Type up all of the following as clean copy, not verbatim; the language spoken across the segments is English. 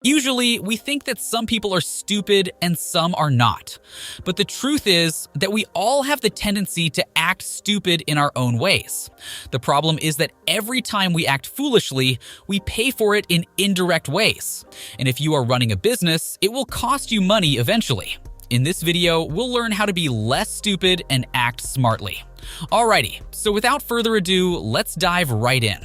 Usually, we think that some people are stupid and some are not. But the truth is that we all have the tendency to act stupid in our own ways. The problem is that every time we act foolishly, we pay for it in indirect ways. And if you are running a business, it will cost you money eventually. In this video, we'll learn how to be less stupid and act smartly. Alrighty, so without further ado, let's dive right in.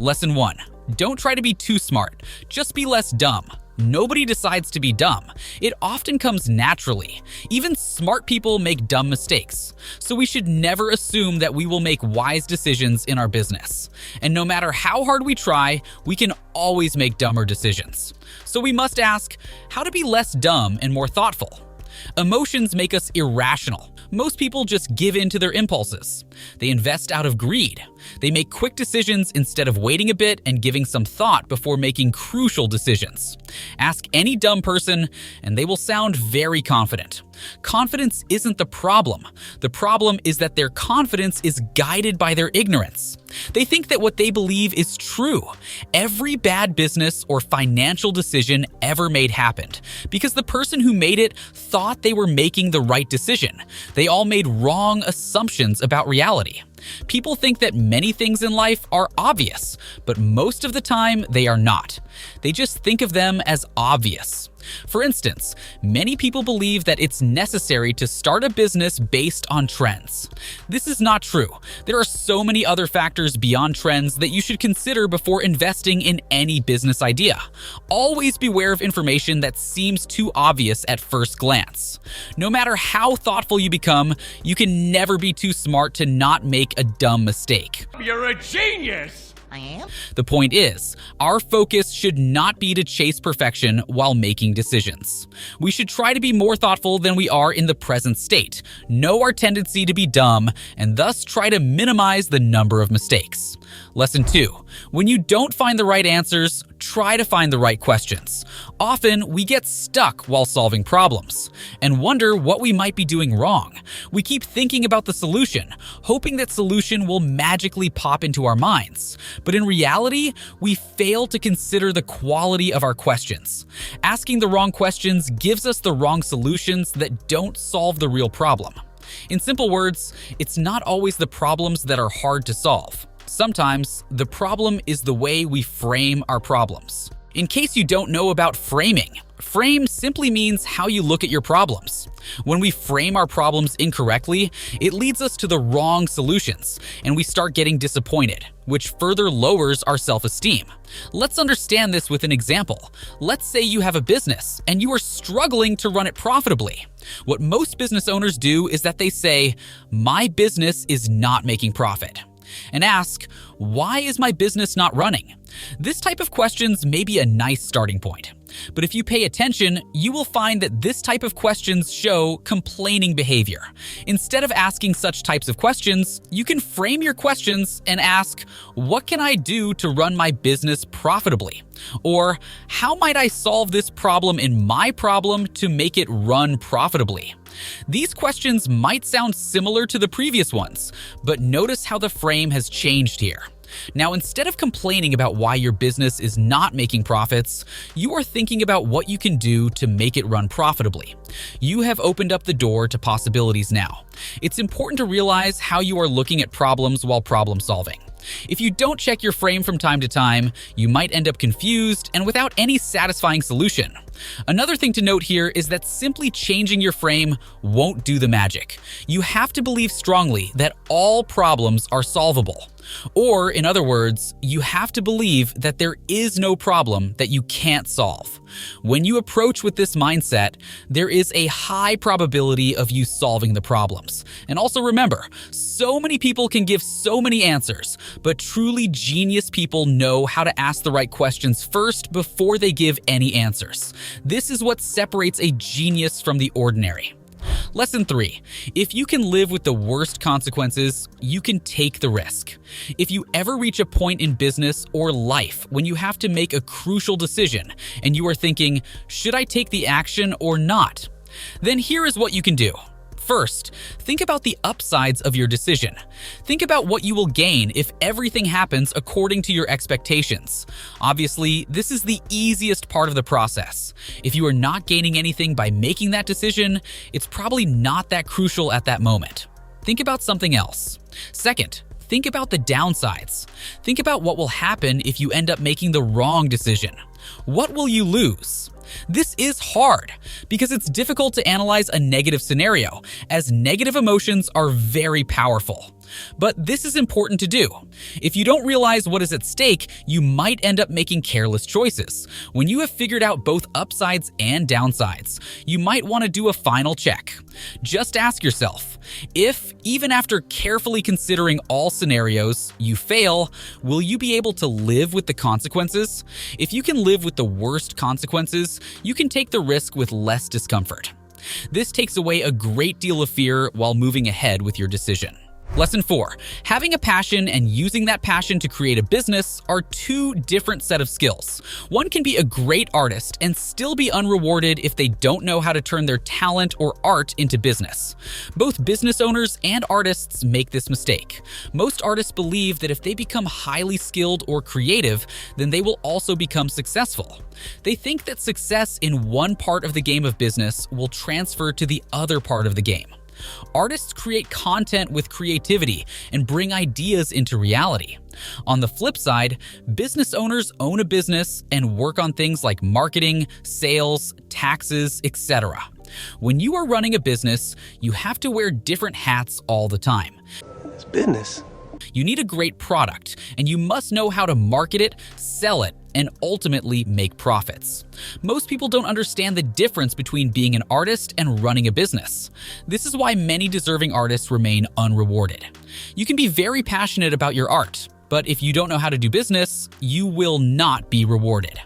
Lesson 1. Don't try to be too smart, just be less dumb. Nobody decides to be dumb. It often comes naturally. Even smart people make dumb mistakes. So we should never assume that we will make wise decisions in our business. And no matter how hard we try, we can always make dumber decisions. So we must ask, how to be less dumb and more thoughtful? Emotions make us irrational. Most people just give in to their impulses. They invest out of greed. They make quick decisions instead of waiting a bit and giving some thought before making crucial decisions. Ask any dumb person, and they will sound very confident. Confidence isn't the problem. The problem is that their confidence is guided by their ignorance. They think that what they believe is true. Every bad business or financial decision ever made happened because the person who made it thought they were making the right decision. They all made wrong assumptions about reality. People think that many things in life are obvious, but most of the time they are not. They just think of them as obvious. For instance, many people believe that it's necessary to start a business based on trends. This is not true. There are so many other factors beyond trends that you should consider before investing in any business idea. Always beware of information that seems too obvious at first glance. No matter how thoughtful you become, you can never be too smart to not make a dumb mistake. You're a genius! I am? The point is, our focus should not be to chase perfection while making decisions. We should try to be more thoughtful than we are in the present state, know our tendency to be dumb, and thus try to minimize the number of mistakes. Lesson 2. When you don't find the right answers, try to find the right questions. Often, we get stuck while solving problems and wonder what we might be doing wrong. We keep thinking about the solution, hoping that solution will magically pop into our minds. But in reality, we fail to consider the quality of our questions. Asking the wrong questions gives us the wrong solutions that don't solve the real problem. In simple words, it's not always the problems that are hard to solve. Sometimes, the problem is the way we frame our problems. In case you don't know about framing, frame simply means how you look at your problems. When we frame our problems incorrectly, it leads us to the wrong solutions, and we start getting disappointed, which further lowers our self-esteem. Let's understand this with an example. Let's say you have a business, and you are struggling to run it profitably. What most business owners do is that they say, "My business is not making profit." And ask, why is my business not running? This type of questions may be a nice starting point. But if you pay attention, you will find that this type of questions show complaining behavior. Instead of asking such types of questions, you can frame your questions and ask, what can I do to run my business profitably? Or how might I solve this problem in my problem to make it run profitably? These questions might sound similar to the previous ones, but notice how the frame has changed here. Now, instead of complaining about why your business is not making profits, you are thinking about what you can do to make it run profitably. You have opened up the door to possibilities now. It's important to realize how you are looking at problems while problem solving. If you don't check your frame from time to time, you might end up confused and without any satisfying solution. Another thing to note here is that simply changing your frame won't do the magic. You have to believe strongly that all problems are solvable. Or, in other words, you have to believe that there is no problem that you can't solve. When you approach with this mindset, there is a high probability of you solving the problems. And also remember, so many people can give so many answers, but truly genius people know how to ask the right questions first before they give any answers. This is what separates a genius from the ordinary. Lesson 3. If you can live with the worst consequences, you can take the risk. If you ever reach a point in business or life when you have to make a crucial decision and you are thinking, should I take the action or not? Then here is what you can do. First, think about the upsides of your decision. Think about what you will gain if everything happens according to your expectations. Obviously, this is the easiest part of the process. If you are not gaining anything by making that decision, it's probably not that crucial at that moment. Think about something else. Second, think about the downsides. Think about what will happen if you end up making the wrong decision. What will you lose? This is hard because it's difficult to analyze a negative scenario, as negative emotions are very powerful. But this is important to do. If you don't realize what is at stake, you might end up making careless choices. When you have figured out both upsides and downsides, you might want to do a final check. Just ask yourself, if, even after carefully considering all scenarios, you fail, will you be able to live with the consequences? If you can live with the worst consequences, you can take the risk with less discomfort. This takes away a great deal of fear while moving ahead with your decision. Lesson 4. Having a passion and using that passion to create a business are two different set of skills. One can be a great artist and still be unrewarded if they don't know how to turn their talent or art into business. Both business owners and artists make this mistake. Most artists believe that if they become highly skilled or creative, then they will also become successful. They think that success in one part of the game of business will transfer to the other part of the game. Artists create content with creativity and bring ideas into reality. On the flip side, business owners own a business and work on things like marketing, sales, taxes, etc. When you are running a business, you have to wear different hats all the time. It's business. You need a great product, and you must know how to market it, sell it, and ultimately make profits. Most people don't understand the difference between being an artist and running a business. This is why many deserving artists remain unrewarded. You can be very passionate about your art, but if you don't know how to do business, you will not be rewarded.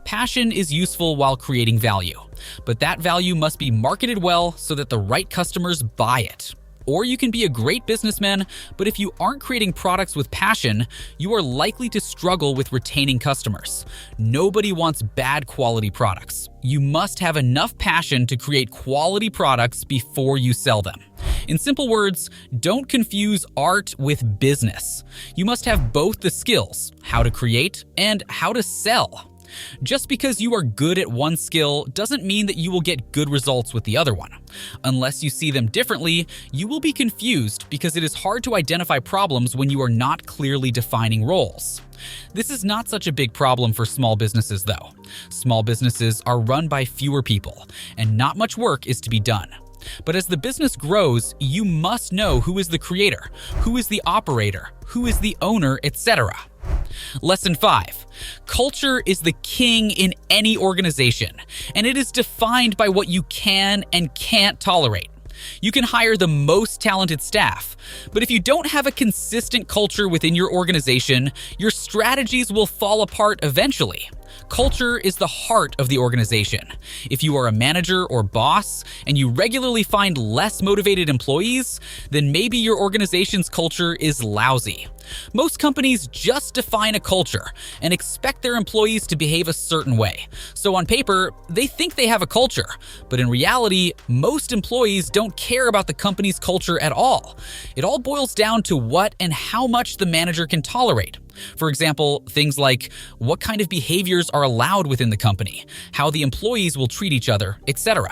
Passion is useful while creating value, but that value must be marketed well so that the right customers buy it. Or you can be a great businessman, but if you aren't creating products with passion, you are likely to struggle with retaining customers. Nobody wants bad quality products. You must have enough passion to create quality products before you sell them. In simple words, don't confuse art with business. You must have both the skills, how to create and how to sell. Just because you are good at one skill doesn't mean that you will get good results with the other one. Unless you see them differently, you will be confused because it is hard to identify problems when you are not clearly defining roles. This is not such a big problem for small businesses though. Small businesses are run by fewer people, and not much work is to be done. But as the business grows, you must know who is the creator, who is the operator, who is the owner, etc. Lesson 5. Culture is the king in any organization, and it is defined by what you can and can't tolerate. You can hire the most talented staff, but if you don't have a consistent culture within your organization, your strategies will fall apart eventually. Culture is the heart of the organization. If you are a manager or boss and you regularly find less motivated employees, then maybe your organization's culture is lousy. Most companies just define a culture and expect their employees to behave a certain way. So on paper, they think they have a culture, but in reality, most employees don't care about the company's culture at all. It all boils down to what and how much the manager can tolerate. For example, things like what kind of behaviors are allowed within the company, how the employees will treat each other, etc.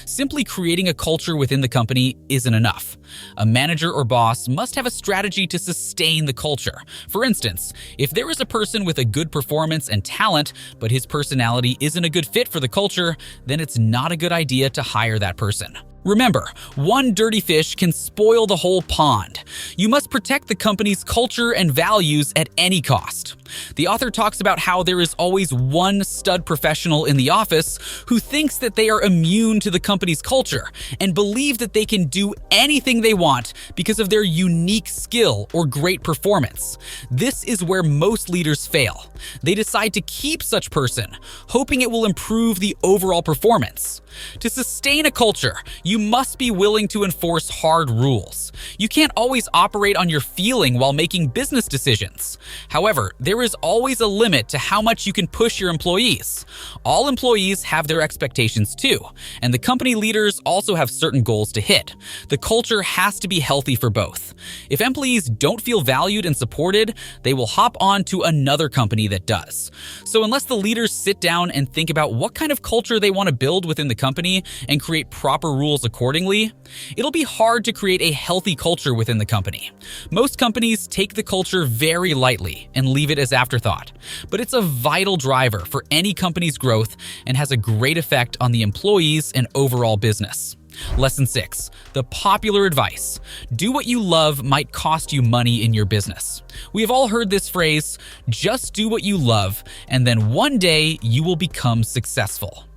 Simply creating a culture within the company isn't enough. A manager or boss must have a strategy to sustain the culture. For instance, if there is a person with a good performance and talent, but his personality isn't a good fit for the culture, then it's not a good idea to hire that person. Remember, one dirty fish can spoil the whole pond. You must protect the company's culture and values at any cost. The author talks about how there is always one stud professional in the office who thinks that they are immune to the company's culture and believe that they can do anything they want because of their unique skill or great performance. This is where most leaders fail. They decide to keep such person, hoping it will improve the overall performance. To sustain a culture, you must be willing to enforce hard rules. You can't always operate on your feeling while making business decisions. However, there there is always a limit to how much you can push your employees. All employees have their expectations too, and the company leaders also have certain goals to hit. The culture has to be healthy for both. If employees don't feel valued and supported, they will hop on to another company that does. So unless the leaders sit down and think about what kind of culture they want to build within the company and create proper rules accordingly, it'll be hard to create a healthy culture within the company. Most companies take the culture very lightly and leave it as afterthought, but it's a vital driver for any company's growth and has a great effect on the employees and overall business. Lesson 6. The popular advice. Do what you love might cost you money in your business. We have all heard this phrase, just do what you love, and then one day you will become successful.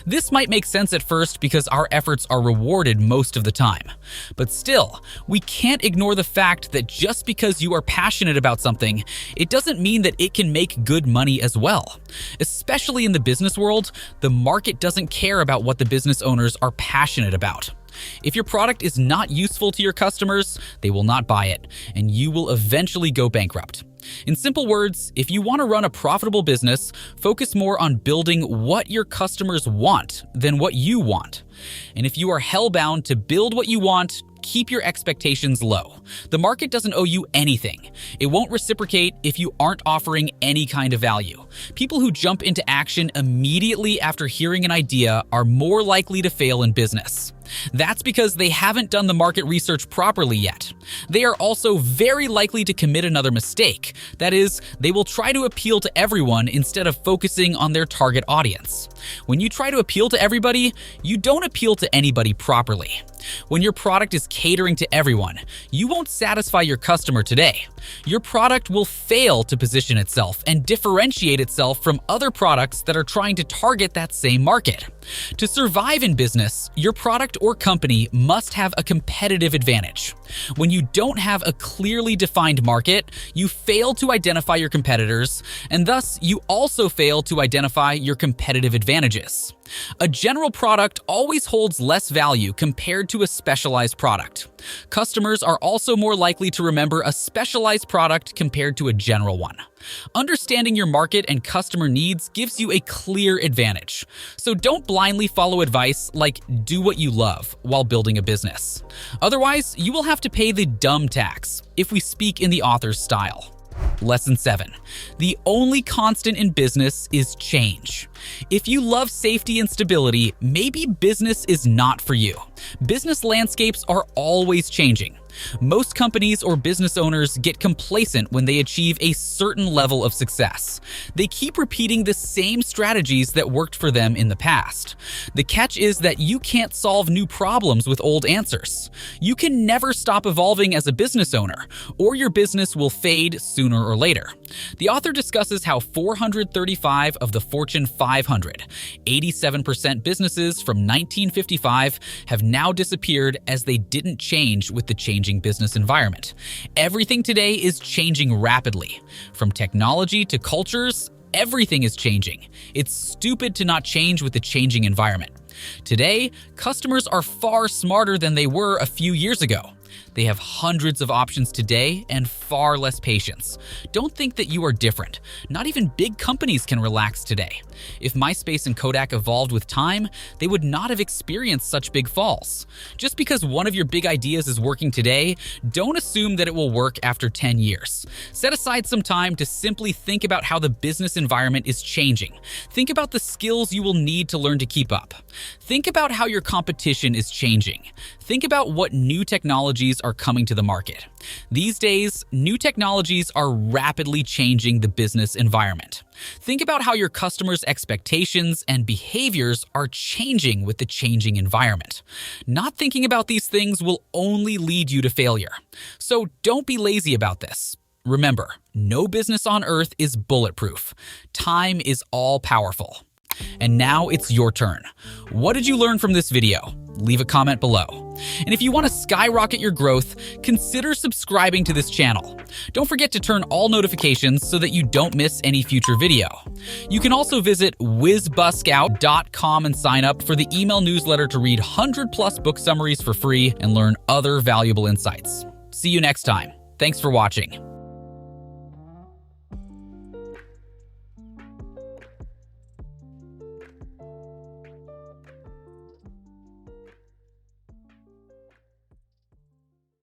This might make sense at first because our efforts are rewarded most of the time. But still, we can't ignore the fact that just because you are passionate about something, it doesn't mean that it can make good money as well. Especially in the business world, the market doesn't care about what the business owners are passionate about. If your product is not useful to your customers, they will not buy it, and you will eventually go bankrupt. In simple words, if you want to run a profitable business, focus more on building what your customers want than what you want. And if you are hellbound to build what you want, keep your expectations low. The market doesn't owe you anything. It won't reciprocate if you aren't offering any kind of value. People who jump into action immediately after hearing an idea are more likely to fail in business. That's because they haven't done the market research properly yet. They are also very likely to commit another mistake. That is, they will try to appeal to everyone instead of focusing on their target audience. When you try to appeal to everybody, you don't appeal to anybody properly. When your product is catering to everyone, you won't satisfy your customer today. Your product will fail to position itself and differentiate itself from other products that are trying to target that same market. To survive in business, your product or company must have a competitive advantage. When you don't have a clearly defined market, you fail to identify your competitors, and thus you also fail to identify your competitive advantages. A general product always holds less value compared to a specialized product. Customers are also more likely to remember a specialized product compared to a general one. Understanding your market and customer needs gives you a clear advantage. So don't blindly follow advice like do what you love while building a business. Otherwise, you will have to pay the dumb tax, if we speak in the author's style. Lesson 7. The only constant in business is change. If you love safety and stability, maybe business is not for you. Business landscapes are always changing. Most companies or business owners get complacent when they achieve a certain level of success. They keep repeating the same strategies that worked for them in the past. The catch is that you can't solve new problems with old answers. You can never stop evolving as a business owner, or your business will fade sooner or later. The author discusses how 435 of the Fortune 500, 87% businesses from 1955, have now disappeared as they didn't change with the changing business environment. Everything today is changing rapidly. From technology to cultures, everything is changing. It's stupid to not change with the changing environment. Today, customers are far smarter than they were a few years ago. They have hundreds of options today and far less patience. Don't think that you are different. Not even big companies can relax today. If MySpace and Kodak evolved with time, they would not have experienced such big falls. Just because one of your big ideas is working today, don't assume that it will work after 10 years. Set aside some time to simply think about how the business environment is changing. Think about the skills you will need to learn to keep up. Think about how your competition is changing. Think about what new technologies are coming to the market. These days, new technologies are rapidly changing the business environment. Think about how your customers' expectations and behaviors are changing with the changing environment. Not thinking about these things will only lead you to failure. So don't be lazy about this. Remember, no business on earth is bulletproof. Time is all powerful. And now it's your turn. What did you learn from this video? Leave a comment below. And if you want to skyrocket your growth, consider subscribing to this channel. Don't forget to turn all notifications so that you don't miss any future video. You can also visit WizBuskOut.com and sign up for the email newsletter to read 100+ book summaries for free and learn other valuable insights. See you next time. Thanks for watching.